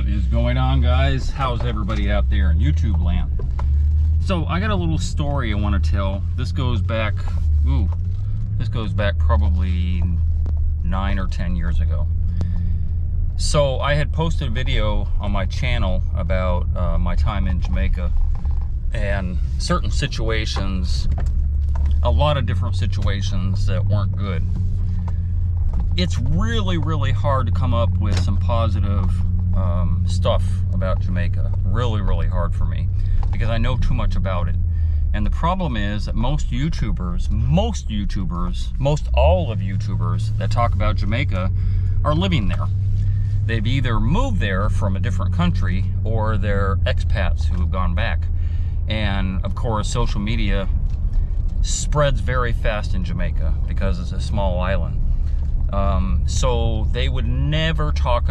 What is going on, guys? How's everybody out there in YouTube land? So I got a little story I want to tell. This goes back probably 9 or 10 years ago. So I had posted a video on my channel about my time in Jamaica and certain situations, a lot of different situations that weren't good. It's really hard to come up with some positive stuff about Jamaica. Really hard for me because I know too much about it. And the problem is that most all of YouTubers that talk about Jamaica are living there. They've either moved there from a different country or they're expats who have gone back. And of course, social media spreads very fast in Jamaica because it's a small island. So they would never talk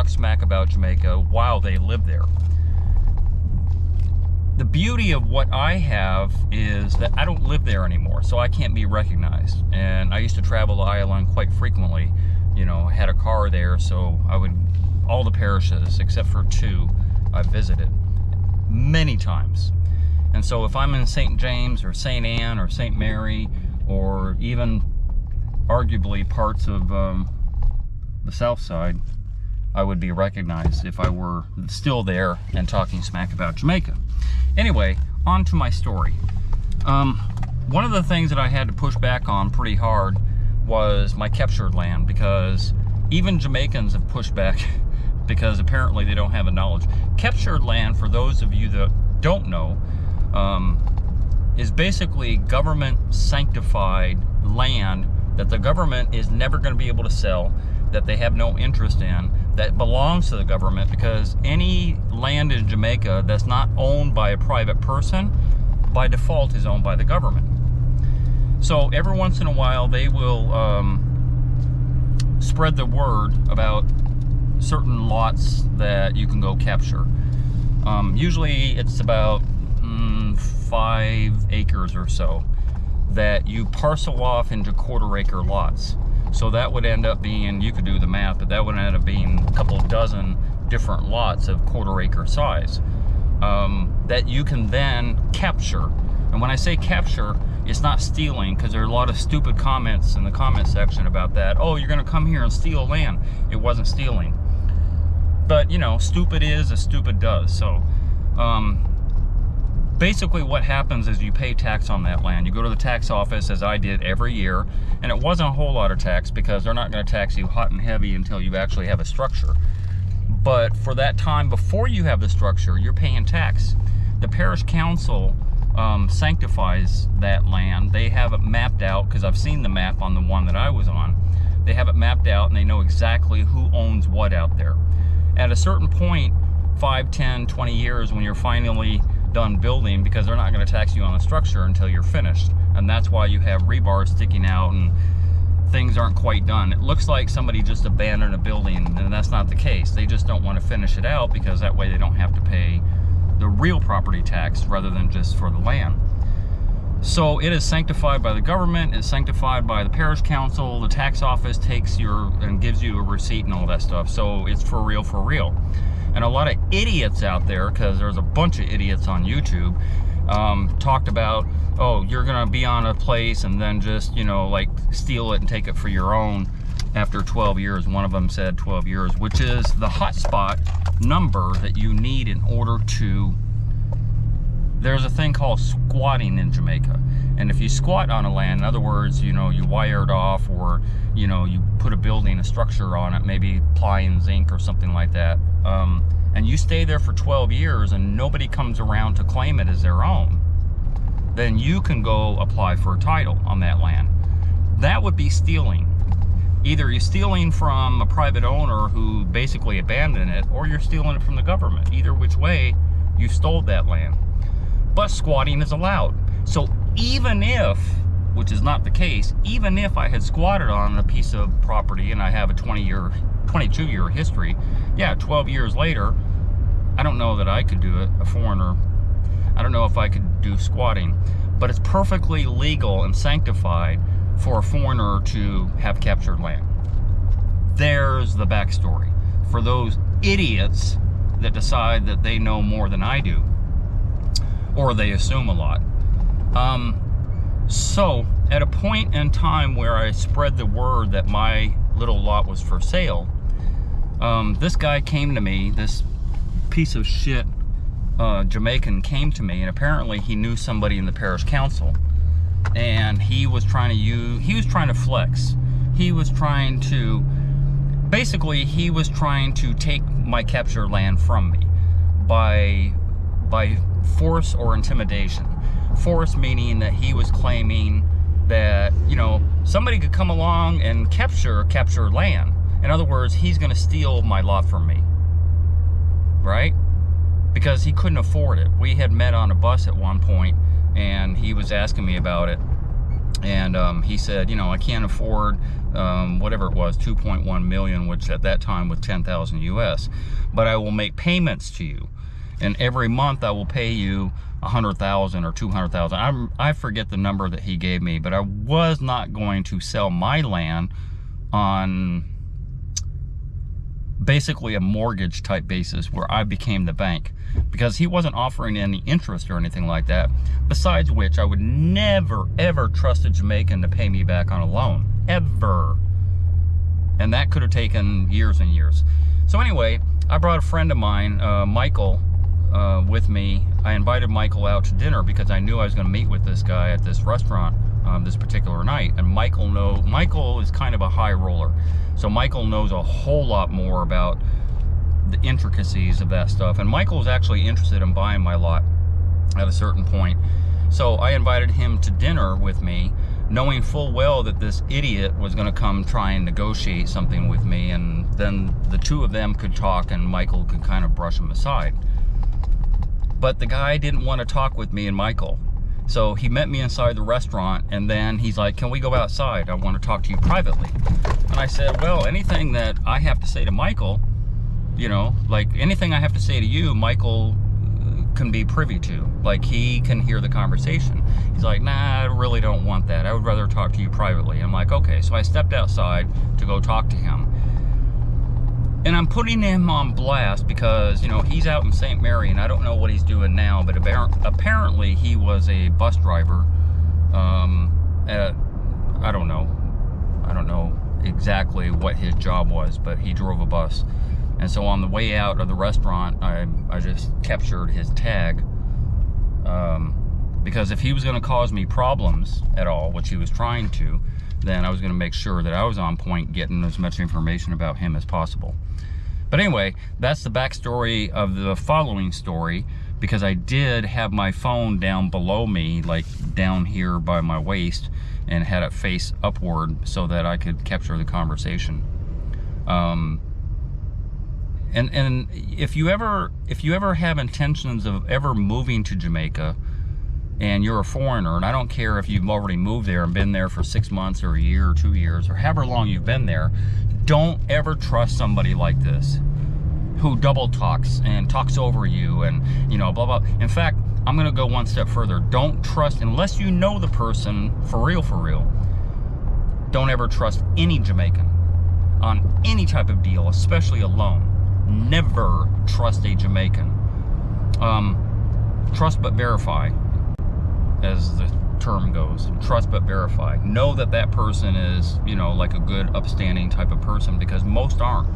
smack about Jamaica while they live there. The beauty of what I have is that I don't live there anymore, so I can't be recognized. And I used to travel the island quite frequently. You know, I had a car there, so all the parishes except for 2, I visited many times. And so if I'm in St. James or St. Anne or St. Mary, or even arguably parts of the south side, I would be recognized if I were still there and talking smack about Jamaica. Anyway, on to my story. One of the things that I had to push back on pretty hard was my captured land, because even Jamaicans have pushed back because apparently they don't have the knowledge. Captured land, for those of you that don't know, is basically government sanctified land that the government is never going to be able to sell, that they have no interest in, that belongs to the government, because any land in Jamaica that's not owned by a private person, by default is owned by the government. So every once in a while they will spread the word about certain lots that you can go capture. Usually it's about 5 acres or so that you parcel off into quarter-acre lots. So that would end up being, you could do the math, but that would end up being a couple dozen different lots of quarter-acre size that you can then capture. And when I say capture, it's not stealing, because there are a lot of stupid comments in the comment section about that. Oh, you're going to come here and steal land. It wasn't stealing. But, you know, stupid is as stupid does. So, basically what happens is you pay tax on that land. You go to the tax office, as I did every year, and it wasn't a whole lot of tax because they're not going to tax you hot and heavy until you actually have a structure. But for that time before you have the structure, you're paying tax. The parish council sanctifies that land. They have it mapped out, because I've seen the map on the one that I was on. They have it mapped out and they know exactly who owns what out there. At a certain point, 5, 10, 20 years, when you're finally done building, because they're not going to tax you on the structure until you're finished, and that's why you have rebar sticking out and things aren't quite done. It looks like somebody just abandoned a building, and that's not the case. They just don't want to finish it out, because that way they don't have to pay the real property tax rather than just for the land. So it is sanctified by the government, it's sanctified by the parish council, the tax office takes and gives you a receipt and all that stuff. So it's for real, for real. And a lot of idiots out there, because there's a bunch of idiots on YouTube, talked about, oh, you're gonna be on a place and then just, you know, like steal it and take it for your own after 12 years. One of them said 12 years, which is the hotspot number that you need in order to, there's a thing called squatting in Jamaica. And if you squat on a land, in other words, you know, you wire it off, or, you know, you put a structure on it, maybe ply and zinc or something like that, and you stay there for 12 years and nobody comes around to claim it as their own, then you can go apply for a title on that land. That would be stealing. Either you're stealing from a private owner who basically abandoned it, or you're stealing it from the government. Either which way, you stole that land. But squatting is allowed. So even if, which is not the case, even if I had squatted on a piece of property and I have a 22-year history, yeah, 12 years later, I don't know that I could do it, a foreigner. I don't know if I could do squatting, but it's perfectly legal and sanctified for a foreigner to have captured land. There's the backstory. for those idiots that decide that they know more than I do, or they assume a lot. So at a point in time where I spread the word that my little lot was for sale, this guy came to me, this piece of shit Jamaican came to me, and apparently he knew somebody in the parish council, and he was trying to flex. He was trying to, basically he was trying to take my captured land from me by force or intimidation. Force meaning that he was claiming that, you know, somebody could come along and capture land. In other words, he's going to steal my lot from me, right? Because he couldn't afford it. We had met on a bus at one point, and he was asking me about it, and he said, you know, I can't afford whatever it was, 2.1 million, which at that time was 10,000 US, but I will make payments to you, and every month I will pay you 100,000 or 200,000. I forget the number that he gave me, but I was not going to sell my land on basically a mortgage type basis where I became the bank, because he wasn't offering any interest or anything like that. Besides which, I would never ever trust a Jamaican to pay me back on a loan, ever. And that could have taken years and years. So anyway, I brought a friend of mine, Michael, with me. I invited Michael out to dinner because I knew I was going to meet with this guy at this restaurant this particular night. And Michael is kind of a high roller, so Michael knows a whole lot more about the intricacies of that stuff. And Michael's actually interested in buying my lot at a certain point. So I invited him to dinner with me, knowing full well that this idiot was going to come try and negotiate something with me, and then the two of them could talk and Michael could kind of brush him aside. But the guy didn't want to talk with me and Michael. So he met me inside the restaurant, and then he's like, can we go outside? I want to talk to you privately. And I said, well, anything that I have to say to Michael, you know, like anything I have to say to you, Michael can be privy to. Like, he can hear the conversation. He's like, nah, I really don't want that. I would rather talk to you privately. I'm like, okay. So I stepped outside to go talk to him. And I'm putting him on blast because, you know, he's out in St. Mary, and I don't know what he's doing now, but apparently he was a bus driver I don't know exactly what his job was, but he drove a bus. And so on the way out of the restaurant, I just captured his tag, because if he was going to cause me problems at all, which he was trying to, then I was going to make sure that I was on point getting as much information about him as possible. But anyway, that's the backstory of the following story, because I did have my phone down below me, like down here by my waist, and had it face upward so that I could capture the conversation. And if you ever have intentions of ever moving to Jamaica, and you're a foreigner, and I don't care if you've already moved there and been there for 6 months or a year or 2 years or however long you've been there, don't ever trust somebody like this who double talks and talks over you and, you know, blah, blah. In fact, I'm going to go one step further. Don't trust, unless you know the person for real, don't ever trust any Jamaican on any type of deal, especially a loan. Never trust a Jamaican. Trust but verify, as the term goes. Trust but verify. Know that that person is, you know, like a good upstanding type of person, because most aren't.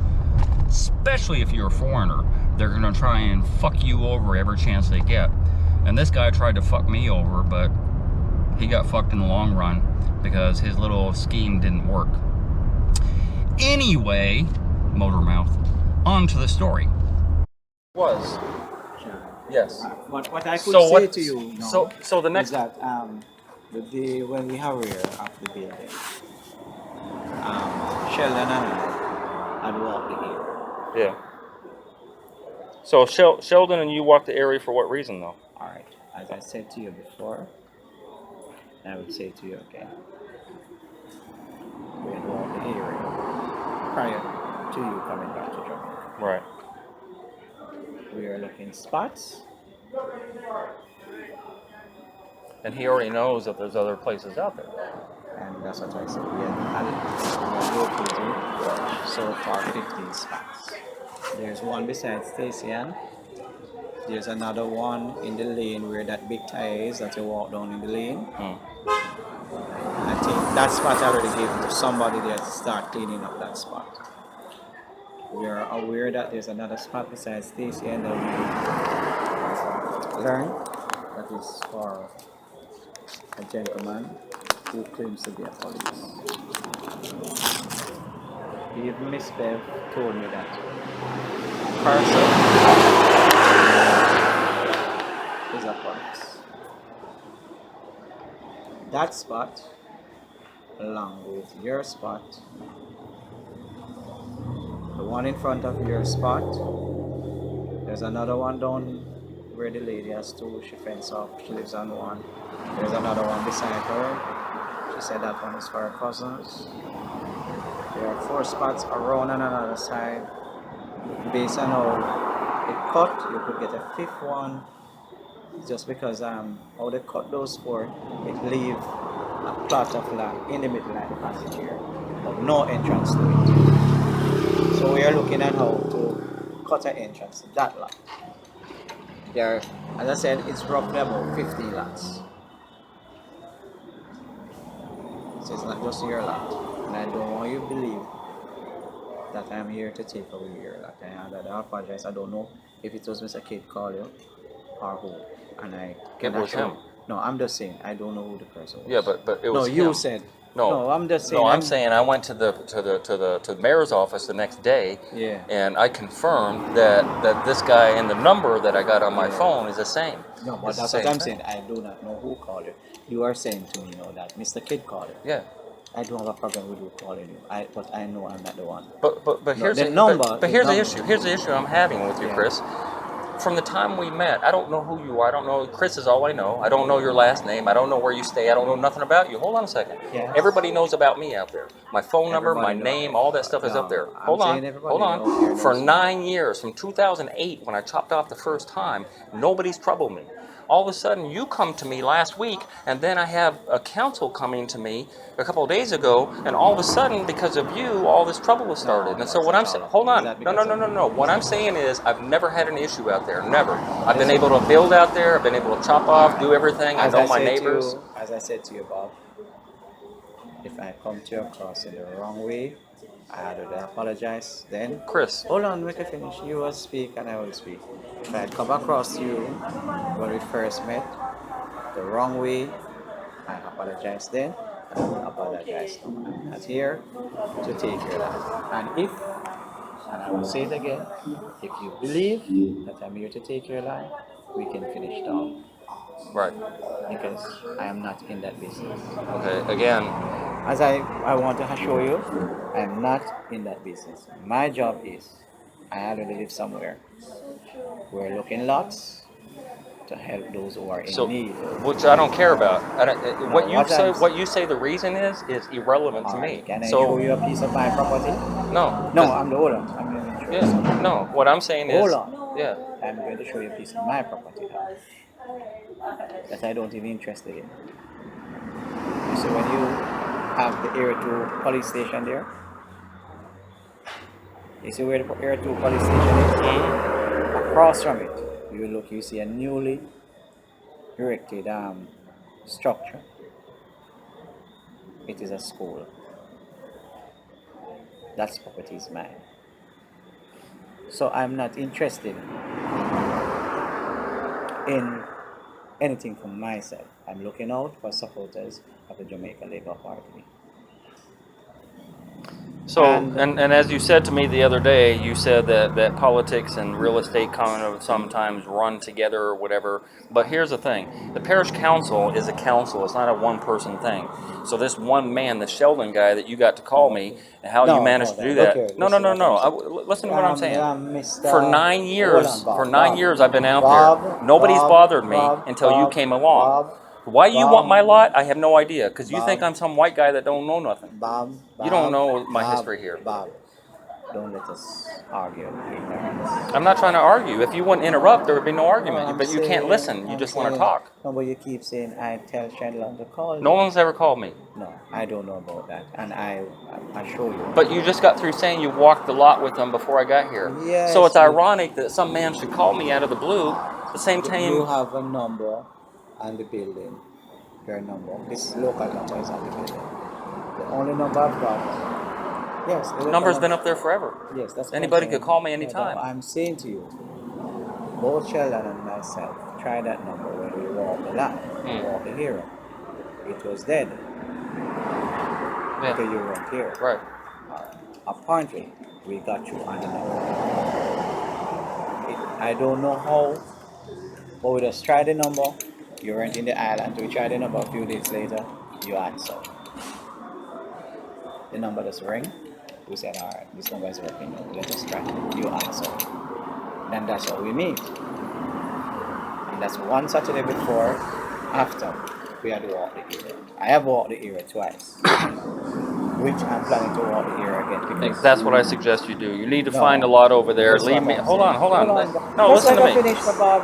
Especially if you're a foreigner, they're gonna try and fuck you over every chance they get. And this guy tried to fuck me over, but he got fucked in the long run because his little scheme didn't work. Anyway, motor mouth, on to the story. Was. Yes. What I could say to you now so the next is that the day when we were of the building, Sheldon and I had walked the area. Yeah. So Sheldon and you walked the area for what reason, though? All right. As I said to you before, and I would say to you again, we had walked the area prior to you coming back to Jamaica. Right. We are looking spots. And he already knows that there's other places out there. And that's what I said. We had located so far 15 spots. There's one beside Stacian. There's another one in the lane where that big tire is that you walk down in the lane. I think that spot I already gave to somebody there to start cleaning up that spot. We are aware that there's another spot besides Stacy and then we learn that is for a gentleman who claims to be a police. Even Miss Bev told me that person is a police. That spot, along with your spot, the one in front of your spot, there's another one down where the lady has two, she fence off, she lives on one. There's another one beside her. She said that one is for her cousins. There are 4 spots around on another side. Based on how it cut, you could get a 5th one. Just because how they cut those 4, it leave a plot of land in the middle like the passage here, but no entrance to it. So we are looking at how to cut an entrance to that lot. There, as I said, it's roughly about 50 lots. So it's not just your lot. And I don't want you to believe that I'm here to take away your lot. I apologize. I don't know if it was Mr. Kid call you or who. And I It was him. No, I'm just saying I don't know who the person was. Yeah, but it was no, you him. said. No, No, I'm just saying. No, I'm saying I went to the mayor's office the next day, Yeah. and I confirmed that this guy and the number that I got on my phone is the same. No, but It's the that's same what I'm thing. saying. I do not know who called you. You are saying to me now that Mr. Kid called you. Yeah. I don't have a problem with you calling you. But I know I'm not the one. But No, here's the the number. but here's the number. issue. Here's the issue I'm having with you, Yeah. Chris. From the time we met, I don't know who you are. I don't know. Chris is all I know. I don't know your last name. I don't know where you stay. I don't know nothing about you. Hold on a second. Yes. Everybody knows about me out there. My phone number, my Everybody knows. name, all that stuff is No, up there. I'm Hold on. saying everybody Hold knows on. your For name. 9 years, from 2008, when I chopped off the first time, nobody's troubled me. All of a sudden, you come to me last week, and then I have a council coming to me a couple of days ago, and all of a sudden, because of you, all this trouble has started. And so what I'm saying, hold on, no. What I'm saying is, I've never had an issue out there, never. I've been able to build out there. I've been able to chop off, do everything. I know my neighbors. As I said to you, Bob, if I come to your cross in the wrong way, I would apologize then. Chris. Hold on, make it finish. You will speak and I will speak. If I come across you when we first met the wrong way, I apologize then. And I will apologize now. I'm not here to take your life. And I will say it again, if you believe that I'm here to take your life, we can finish talk. Right. Because I am not in that business. Okay, again. As I want to show you, I am not in that business. My job is, I already live somewhere. We're looking lots to help those who are in need. Which I don't care about. What you say the reason is irrelevant to me. Can I show you a piece of my property? No. No, I'm the owner. I'm going to show you something. No, what I'm saying is... Hold on. Yeah. I'm going to show you a piece of my property now that I don't even interested in. You see, when you have the Area 2 police station there, you see where the Area 2 police station is? Mm-hmm. Across from it, you see a newly erected structure. It is a school. That property is mine. So I'm not interested in anything from myself. I'm looking out for supporters of the Jamaican Labour Party. So, and as you said to me the other day, you said that politics and real estate kind of sometimes run together or whatever. But here's the thing. The parish council is a council. It's not a one-person thing. So this one man, the Sheldon guy that you got to call me, and how you managed to do that. Listen to what I'm saying. For 9 years, I've been out there. Nobody's bothered me until you came along. Why you want my lot? I have no idea. Because you think I'm some white guy that don't know nothing. You don't know my history here. Bob, Don't let us argue ignorance. I'm not trying to argue. If you wouldn't interrupt, there would be no No, argument. But you can't listen. You I'm just want to saying, talk. no, but you keep saying, I tell Chandler to call No you. one's ever called me. No, I don't know about that. And I assure you. But you just got through saying you walked the lot with them before I got here. Yes. So it's ironic that some man should call me out of the blue. The same time. You have a number on the building. Your number. This local number is on the building. The only number I've got. Yes. The Number's been up there forever. Yes, that's what Anybody I'm could saying. call me No, anytime. I'm saying to you, both Sheldon and myself try that number when we walk the lot, walk the hero. It was dead. Yeah. Because you weren't here. Right. Apparently, we got you on the number. I don't know how, but we just tried the number. You weren't in the island. We tried the number a few days later. You answered. The number just rang. We said, all right, this number is working now. Let us try. You answered. Then that's how we meet. And that's one Saturday before, after we had to walk the area. I have walked the area twice, which I'm planning to walk the area again. Because That's what I suggest you do. You need to find a lot over there. that's Leave what me. I'm Hold saying. on. No, Let's listen to let her me. finish, Bob.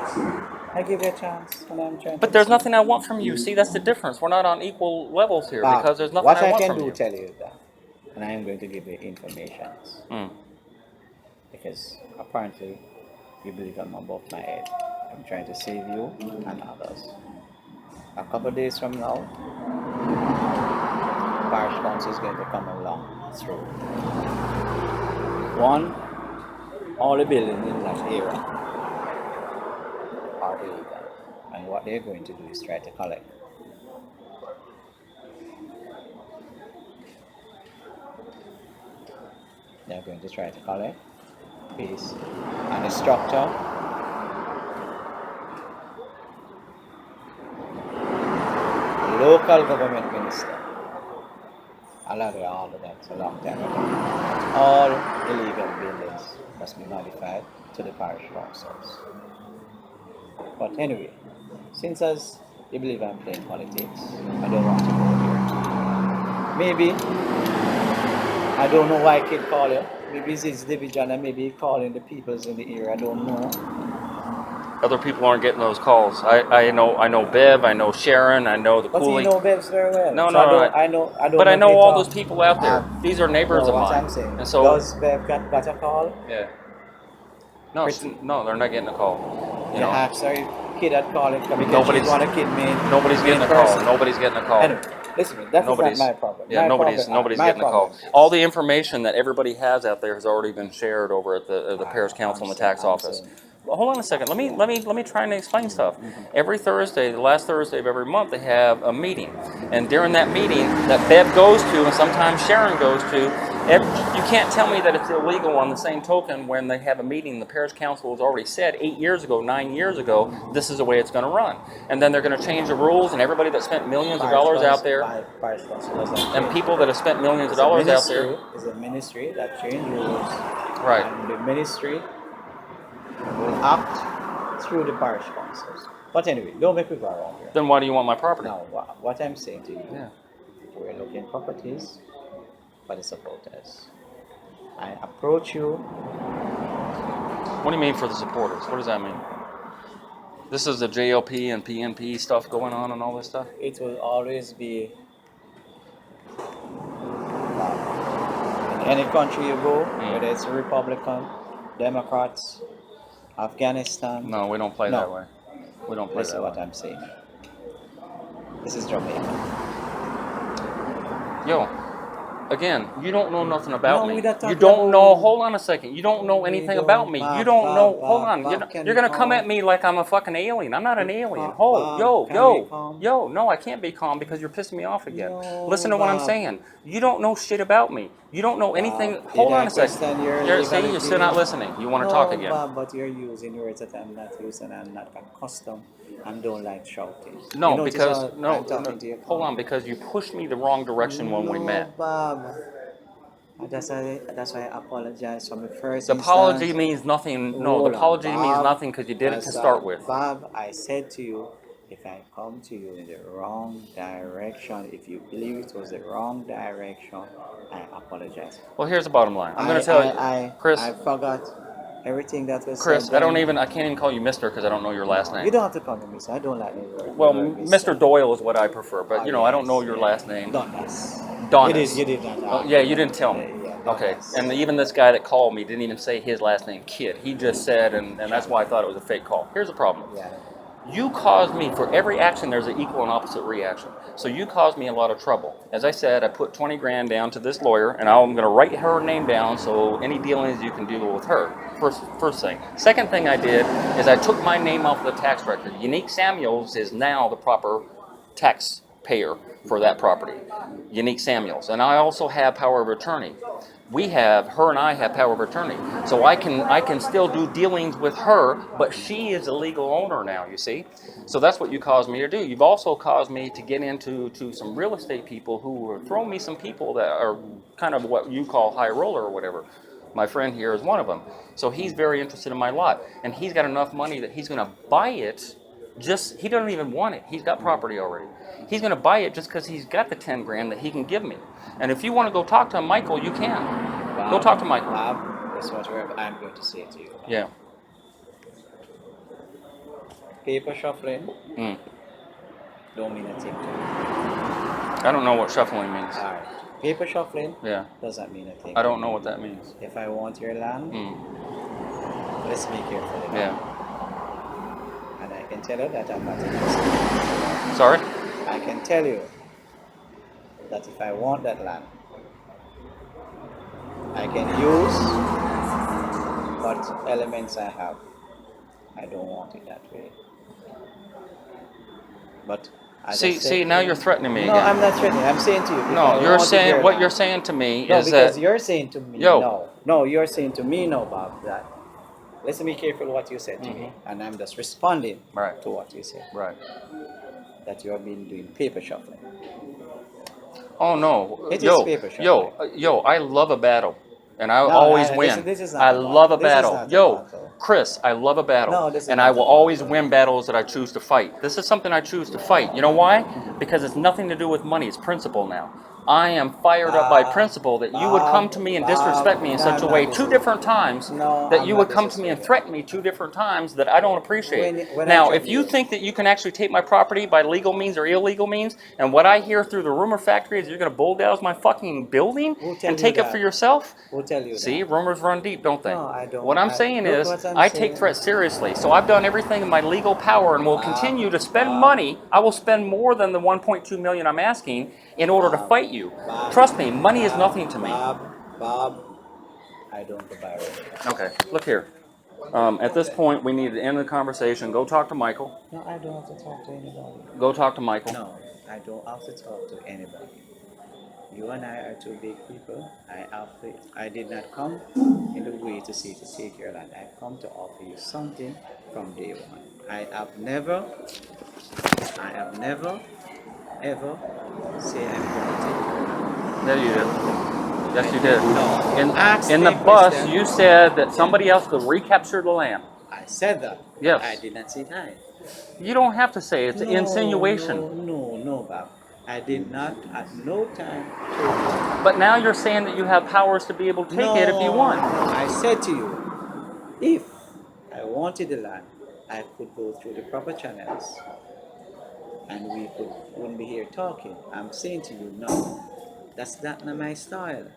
I give you a chance when I'm trying. But there's nothing I want from you. See, that's the difference. We're not on equal levels here because there's nothing I want from you. What I can do, tell you that, and I am going to give you information. Because apparently you believe I'm above my head. I'm trying to save you and others. A couple of days from now, parish council is going to come along through. One, all the buildings in that area are illegal. And what they're going to do is try to collect. They're going to try to collect fees. And the structure, local government minister allowed all of that a long time ago. All illegal buildings must be modified to the parish councils. But anyway, since as you believe I'm playing politics, I don't want to go here. Maybe, I don't know why kid call you. Maybe it's division and maybe he calling the peoples in the area, I don't know. Other people aren't getting those calls. I know Bev, I know Sharon, I know the Cooley. But you know Bev's very well. No, So no, I don't but I know know if all they those talk. people out there. These are neighbors of what mine. I'm saying. And so, does Bev got a call? Yeah. No, no, they're not getting a call. You know, Sorry, kid had called it because Nobody's- she's one of kid main. nobody's getting a call. Nobody's getting a call. Anyway, listen, that's not Nobody's- my problem. Yeah, My nobody's problem- my getting a call. problem is- All the information that everybody has out there has already been shared over at the parish council and the tax office. Well, hold on a second. Let me try and explain stuff. Every Thursday, the last Thursday of every month, they have a meeting, and during that meeting that Bev goes to, and sometimes Sharon goes to, you can't tell me that it's illegal. On the same token, when they have a meeting, the parish council has already said 8 years ago, 9 years ago, this is the way it's going to run, and then they're going to change the rules, and everybody that spent millions of dollars out there, and people that have spent millions of dollars out there, is a ministry that change rules, right? And the ministry will act through the parish councils. But anyway, don't make me go around here. Then why do you want my property? Now, what I'm saying to you, Yeah. we're looking properties for the supporters. I approach you. What do you mean for the supporters? What does that mean? This is the JLP and PNP stuff going on and all this stuff? It will always be in any country you go, whether it's Republican, Democrats, Afghanistan. No, we don't play that way. We don't play Listen that to what way. I'm saying. This is Jamaica. Yo, again, you don't know nothing about No, me. we're not You talking don't about know. you. Hold on a second. You don't know We anything don't- about me. Bob, You don't Bob, know. Bob, Hold on. Bob, can You're you gonna come calm? at me like I'm a fucking alien. I'm not an alien. Bob, Hold, yo, can yo, you calm? yo. No, I can't be calm because you're pissing me off again. No, Listen to what I'm Bob. saying. You don't know shit about me. You don't know anything. Bob, Hold did on I a second. question your See, you're still not legality? listening. You want to No, talk again. Bob, but you're using words that I'm not using. I'm not accustomed and don't like shouting. No, You notice because how no, I'm talking to you. hold on, because you pushed me the wrong direction when we met. Bob. That's why I apologize for my first The apology instance. means nothing. No, Hold the on, apology means Bob. nothing because you did it to start with. Bob, I said to you, if I come to you in the wrong direction, if you believe it was the wrong direction, I apologize. Well, here's the bottom line. I'm going to tell you, Chris. I forgot everything that was Chris, said. I can't even call you Mister because I don't know your last name. You don't have to call me Mister. I don't like the word. Well, Mr. Doyle is what I prefer, but I don't know your last name. Donis. Donis. You did not. Oh, yeah, you didn't tell me. Yeah, Okay, and even this guy that called me didn't even say his last name, Kid. He just said, and that's why I thought it was a fake call. Here's the problem. Yeah. You caused me, for every action, there's an equal and opposite reaction. So you caused me a lot of trouble. As I said, I put 20 grand down to this lawyer, and I'm going to write her name down so any dealings you can deal with her. First thing. Second thing I did is I took my name off the tax record. Unique Samuels is now the proper taxpayer for that property. Unique Samuels. And I also have power of attorney. Her and I have power of attorney. So I can still do dealings with her, but she is a legal owner now, you see? So that's what you caused me to do. You've also caused me to get into some real estate people who are throwing me some people that are kind of what you call high roller or whatever. My friend here is one of them. So he's very interested in my lot. And he's got enough money that he's going to buy it. He doesn't even want it. He's got property already. He's going to buy it just because he's got the 10 grand that he can give me. And if you want to go talk to Michael, you can. Bob, go talk to Michael. Bob, that's what I'm going to say to you. Yeah. Paper shuffling don't mean a thing to me. I don't know what shuffling means. All right. Paper shuffling doesn't mean a thing. I don't know what that means. If I want your land, let's be careful. Yeah. And I can tell you that I'm not interested. Sorry? I can tell you that if I want that land, I can use what elements I have. I don't want it that way. But see, now you're threatening me again. No, I'm not threatening. I'm saying to you. No, you're saying what you're saying to me is that. Because you're saying to me. No, you're saying to me, no, Bob. That. Listen, be careful what you said to me, and I'm just responding to what you said. Right. That you have been doing paper shuffling. Oh no, It is paper shuffling. yo! I love a battle, and I always win. This is not I a love a battle. battle. Chris, I love a battle, and I will always win battles that I choose to fight. This is something I choose to fight. You know why? Because it's nothing to do with money. It's principle now. I am fired up by principle that you would come to me and disrespect me in such a way 2 different times, that you would come to me and threaten me 2 different times that I don't appreciate. Now, if you think that you can actually take my property by legal means or illegal means, and what I hear through the rumor factory is you're going to bulldoze my fucking building and take it for yourself, we'll tell you see, rumors run deep, don't they? No, I don't. What I'm saying is, I take threats seriously. So I've done everything in my legal power and will continue to spend money. I will spend more than the 1.2 million I'm asking in order to fight you. Trust me, money is nothing to me. Bob, I don't go by road. Okay, look here. At this point, we need to end the conversation. Go talk to Michael. No, I don't have to talk to anybody. Go talk to Michael. No, I don't have to talk to anybody. You and I are 2 big people. I did not come in the way to say to take your land. I come to offer you something from day one. I have never, ever say I'm going to take your land. Yeah, you did. Yes, you did. No. In the bus, you said that somebody else could recapture the land. I said that. Yes. I did not say that. You don't have to say it. It's an insinuation. No, Bob. I did not at no time. But now you're saying that you have powers to be able to take it if you want. I said to you, if I wanted the land, I could go through the proper channels, and we wouldn't be here talking. I'm saying to you, no, that's not my style.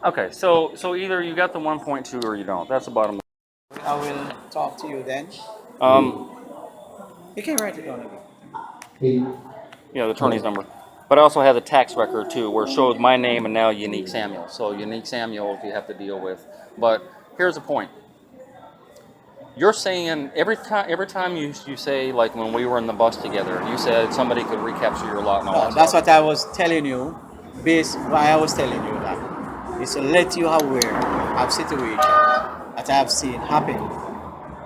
Okay, so either you got the 1.2 or you don't. That's the bottom line. I will talk to you then. You can write it down again. Yeah, the attorney's number. But I also have the tax record too, where it shows my name and now Unique Samuel. So Unique Samuel, you have to deal with. But here's the point. You're saying every time you say, like when we were in the bus together, you said somebody could recapture your lot and all that That's stuff. what I was telling you. Why I was telling you that is to let you aware of situations that I have seen happen,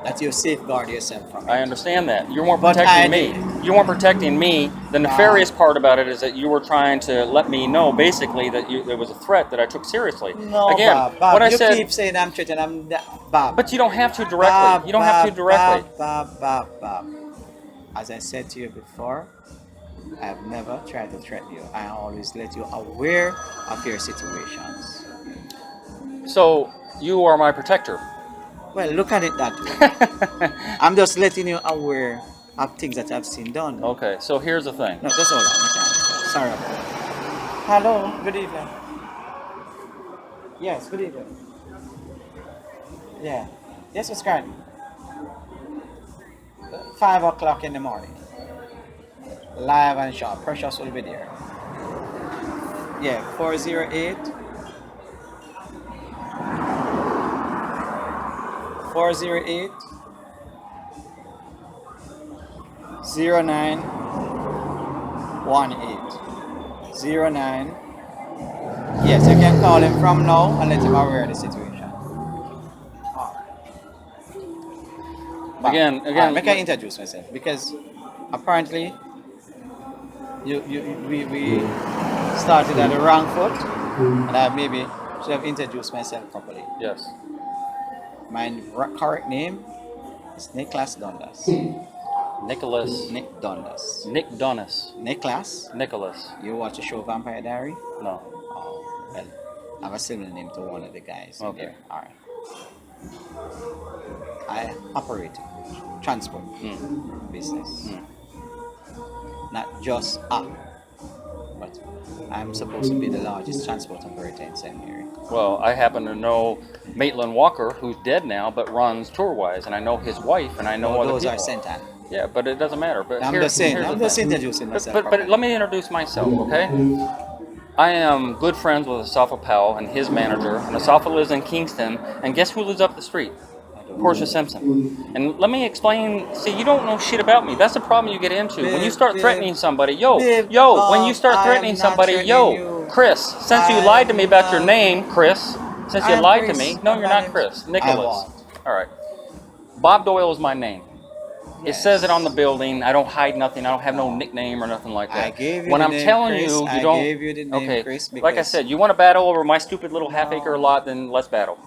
that you safeguard yourself from. I understand that. You weren't protecting me. You weren't protecting me. The nefarious part about it is that you were trying to let me know, basically, that there was a threat that I took seriously. No, again, Bob, what I you said. keep saying I'm threatening. Bob. But you don't have to directly. You don't have to directly. Bob. As I said to you before, I have never tried to threaten you. I always let you aware of your situations. So you are my protector. Well, look at it that way. I'm just letting you aware of things that I've seen done. Okay, so here's the thing. No, that's all. Sorry about that. Hello, good evening. Yes, good evening. Yeah. Yes, Miss Carney. 5 o'clock in the morning. Live and sharp. Precious will be there. Yeah, 408 408 0918. 09. Yes, you can call him from now and let him aware of the situation. Again, Make I introduce myself because apparently we started at the wrong foot and I maybe should have introduced myself properly. yes. My correct name is Nicholas Dundas. Nicholas. Nick Dundas. Nick Donis. Nicholas, Nicholas. you watch the show Vampire Diary? No. Oh, well, I have a similar name to one of the guys in Okay. there. All right. I operate transport business, not just but I'm supposed to be the largest transport operator in St. Mary. Well, I happen to know Maitland Walker, who's dead now, but runs Tourwise, and I know his wife, and I know No, other those people. are Sentan. Yeah, but it doesn't matter. But I'm here's- just saying. here's I'm the just thing. introducing myself. But properly. let me introduce myself, okay? I am good friends with Asafa Powell and his manager, and Asafa lives in Kingston, and guess who lives up the street? Portia Simpson. And let me explain. See, you don't know shit about me. That's the problem you get into. When you start threatening somebody, when you start threatening somebody, Chris, since you lied to me about your name, Chris, since you lied to me, no, you're not Chris, Nicholas. All right. Bob Doyle is my name. It says it on the building. I don't hide nothing. I don't have no nickname or nothing like that. I gave you when the I'm name telling Chris, you, you I don't. gave you the name Okay, Chris like I because- said, you want to battle over my stupid little half-acre lot, then let's battle.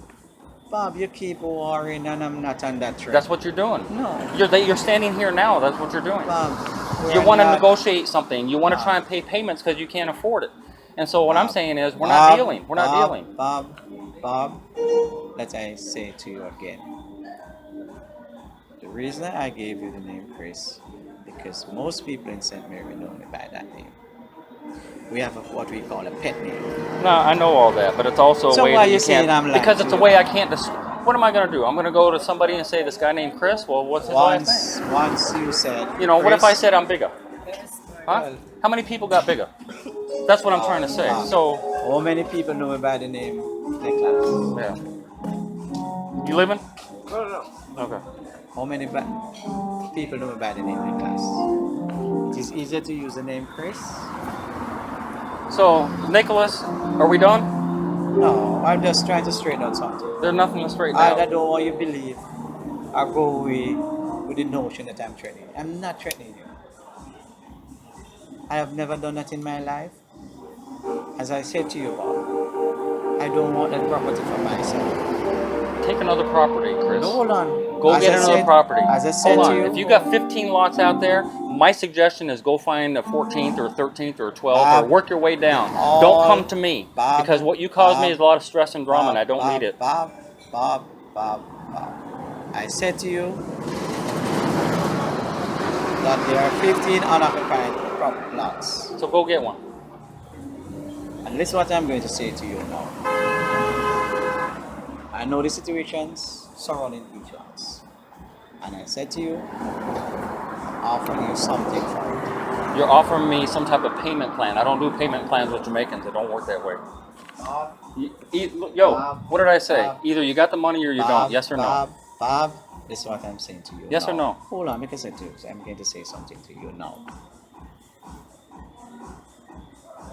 Bob, you keep worrying, and I'm not on that train. That's what you're doing. No. You're standing here now. That's what you're doing. Bob, You we're want to not- negotiate something. You want to Bob. try and pay payments because you can't afford it. And so what I'm Bob, saying is, we're Bob, not dealing. We're not Bob, dealing. Bob, let I say to you again. The reason I gave you the name Chris, because most people in St. Mary know me by that name. We have what we call a pet name. No, I know all that, but it's also a So way why that you you saying can't. I'm lying Because to it's a you? way I can't. What am I going to do? I'm going to go to somebody and say this guy named Chris. Well, what's his last name? Once you said, You know, what if I Chris, said I'm bigger? Huh? Well- How many people got bigger? That's what I'm trying to say. So, how many people know me by the name Nicholas? yeah. You living? No. Okay. How many people know me by the name Nicholas? It is easier to use the name Chris. So, Nicholas, are we done? No, I'm just trying to straighten out something. There's nothing to straighten I out. don't want you to believe or go away with the notion that I'm threatening you. I'm not threatening you. I have never done that in my life. As I said to you, Bob, I don't want that property for myself. Take another property, Chris. No, hold on. Go As get I another said- property. As I said Hold to on. you, If you got 15 lots out there, my suggestion is go find a 14th or 13th or 12th Bob, or work your way down. all- Don't come to me Bob, because what you cause me Bob, is a lot of stress and drama, and I don't Bob, need it. Bob. I said to you that there are 15 unoccupied lots. So go get one. And listen what I'm going to say to you now. I know the situations surrounding each house. And I said to you, I'm offering you something for it. You're offering me some type of payment plan. I don't do payment plans with Jamaicans. It don't work that way. Bob, Yo, what did I say? Bob, Either you got the money or you don't. Yes or no? Bob, this is what I'm saying to you. Yes or no? Hold on, because I'm going to say something to you now.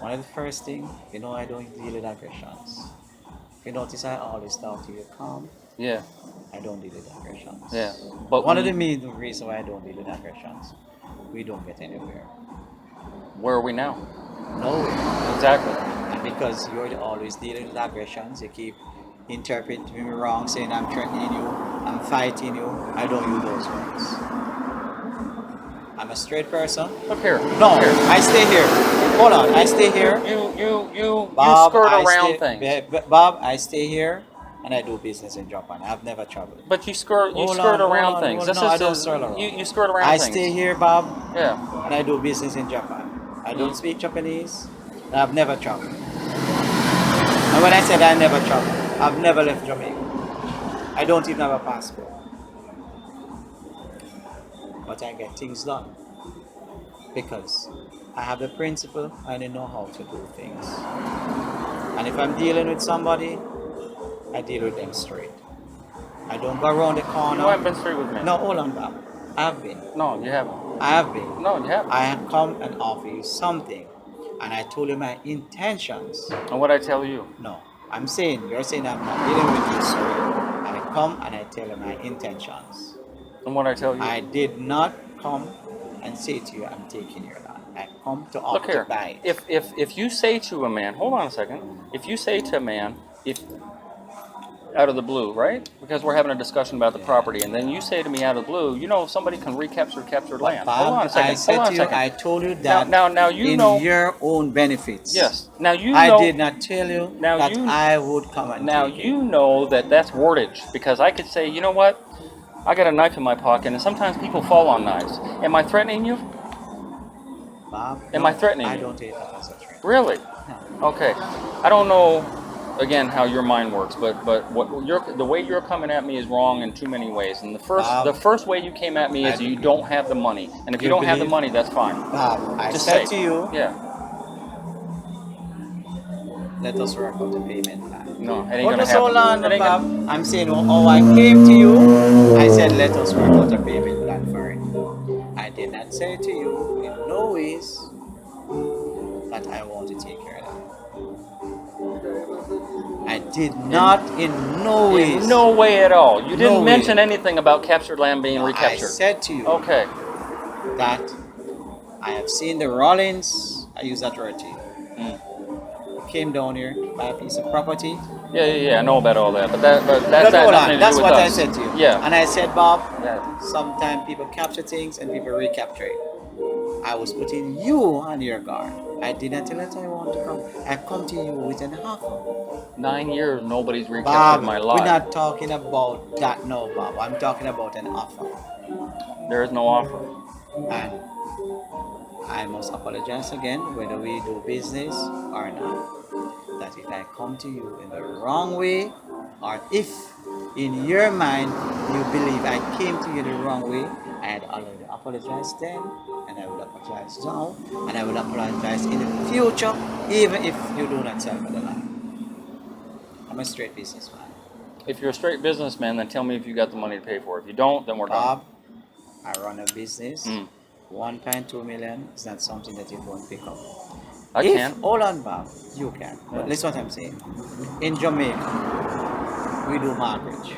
One of the first things, I don't deal with aggressions. If you notice, I always talk to you calm. Yeah. I don't deal with aggressions. Yeah. But One of the main reasons why I don't deal with aggressions, we don't get anywhere. where are we now? Nowhere. Exactly. And because you're always dealing with aggressions, you keep interpreting me wrong, saying I'm threatening you, I'm fighting you. I don't use those words. I'm a straight person. Look here. No, Look here. I stay here. Hold on, I stay here. You Bob, skirt I around stay, things. Bob, I stay here and I do business in Japan. I've never traveled. But you skirt Hold around on, things. hold on. No, I don't skirt around. You skirt around I things. stay here, Bob, Yeah. and I do business in Japan. I don't speak Japanese, and I've never traveled. And when I said I never traveled, I've never left Jamaica. I don't even have a passport. But I get things done. Because I have the principle and I know how to do things. And if I'm dealing with somebody, I deal with them straight. I don't go around the corner. You haven't been straight with me. No, hold on, Bob. I have been. No, you haven't. I have been. No, you haven't. I have come and offer you something. And I told you my intentions. And what I tell you? No. I'm saying, you're saying I'm not dealing with you straight. I come and I tell you my intentions. And what I tell you? I did not come and say to you, I'm taking your land. I come to Look offer here. to buy it. If you say to a man, hold on a second. If you say to a man, if out of the blue, right? Because we're having a discussion about the property, and then you say to me out of the blue, you know, if somebody can recapture captured land. Bob, Hold on a second. I said hold on to a you, second. I told you that now you in know your own benefits. Yes. Now you know. I did not tell you Now that you- I would come and Now take it. you know that that's wordage, because I could say, you know what? I got a knife in my pocket, and sometimes people fall on knives. Am I threatening you? Bob, Am no, I threatening I you? don't take that as a threat. Really? No. Okay. I don't know, again, how your mind works, but the way you're coming at me is wrong in too many ways. And the first way you came at me is you don't have the money, and if you You don't have the believe- money, that's fine. Bob, I Just said say. to you, Yeah. let us work out the payment plan. No, it ain't But gonna just happen. hold on, It ain't Bob. gonna- I'm saying, oh, I came to you. I said, let us work out a payment plan for it. I did not say to you in no ways that I want to take care of that. I did not in no ways. In no way at all. You didn't No mention way. anything about captured land being I recaptured. said to you Okay. that I have seen the Rollins. I use that word to you. Came down here, buy a piece of property. Yeah. I know about all that, but that's But that hold nothing on, to do that's with what I us. said to you. Yeah. And I said, Bob, Yeah. sometimes people capture things and people recapture it. I was putting you on your guard. I didn't tell you that I want to come. I come to you with an offer. 9 years, nobody's Bob, recaptured my lot. we're not talking about that now, Bob. I'm talking about an offer. There is no offer. And I must apologize again, whether we do business or not. That if I come to you in the wrong way, or if in your mind you believe I came to you the wrong way, I had already apologized then, and I will apologize now, and I will apologize in the future, even if you do not sell me the land. I'm a straight businessman. If you're a straight businessman, then tell me if you got the money to pay for it. If you don't, then we're done. Bob, I run a business. Mm. 1.2 million is not something that you won't pick up. I If- can. Hold on, Bob. You can. Yeah. But listen what I'm saying. In Jamaica, we do mortgage.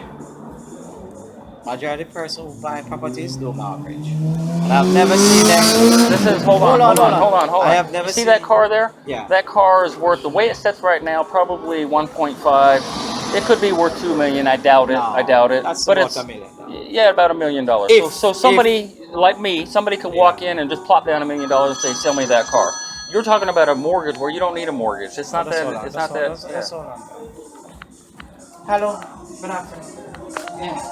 Majority of person who buy properties do mortgage. And I've never seen them. This is hold on. I have never You see seen that car there? Yeah. That car is worth, the way it sits right now, probably 1.5. It could be worth 2 million. I doubt it. No, I doubt it. that's but about it's $1 million. yeah, about $1 million. If- So somebody like me, somebody could walk in and just plop down $1 million and say, "Sell me that car." You're talking about a mortgage where you don't need a mortgage. It's not that. It's not that. That's all on. Hello. Good afternoon. Yes.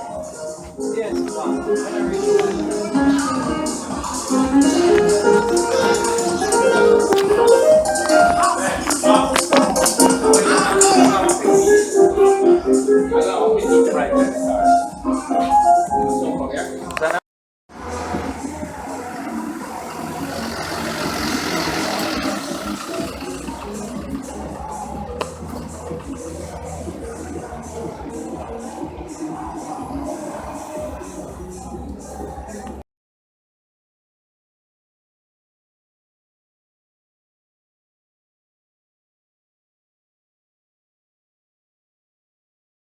Yes, Bob. Whenever you